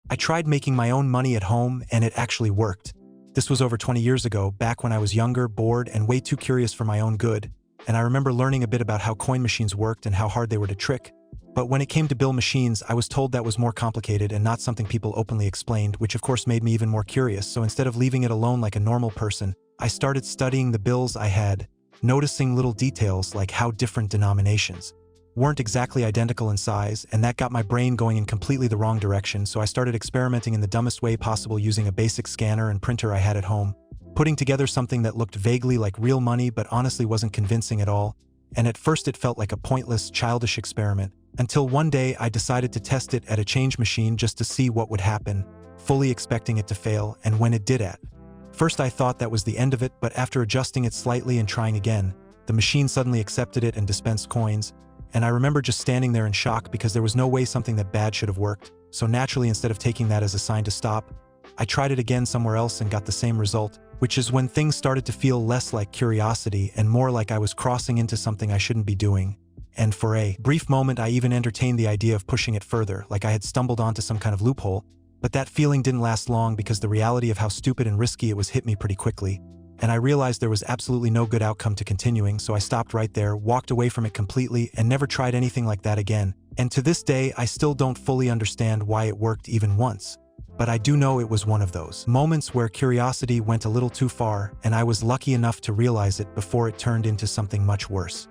I tried making my own money at home, and it actually worked. This was over 20 years ago, back when I was younger, bored, and way too curious for my own good, and I remember learning a bit about how coin machines worked and how hard they were to trick. But when it came to bill machines, I was told that was more complicated and not something people openly explained, which of course made me even more curious. So instead of leaving it alone like a normal person, I started studying the bills I had, noticing little details like how different denominations weren't exactly identical in size, and that got my brain going in completely the wrong direction. So I started experimenting in the dumbest way possible using a basic scanner and printer I had at home, putting together something that looked vaguely like real money but honestly wasn't convincing at all. And at first it felt like a pointless, childish experiment, until one day I decided to test it at a change machine just to see what would happen, fully expecting it to fail. And when it did at first I thought that was the end of it, but after adjusting it slightly and trying again, the machine suddenly accepted it and dispensed coins. And I remember just standing there in shock because there was no way something that bad should have worked. So naturally, instead of taking that as a sign to stop, I tried it again somewhere else and got the same result, which is when things started to feel less like curiosity and more like I was crossing into something I shouldn't be doing. And for a brief moment, I even entertained the idea of pushing it further, like I had stumbled onto some kind of loophole. But that feeling didn't last long because the reality of how stupid and risky it was hit me pretty quickly. And I realized there was absolutely no good outcome to continuing, so I stopped right there, walked away from it completely, and never tried anything like that again. And to this day, I still don't fully understand why it worked even once. But I do know it was one of those moments where curiosity went a little too far, and I was lucky enough to realize it before it turned into something much worse.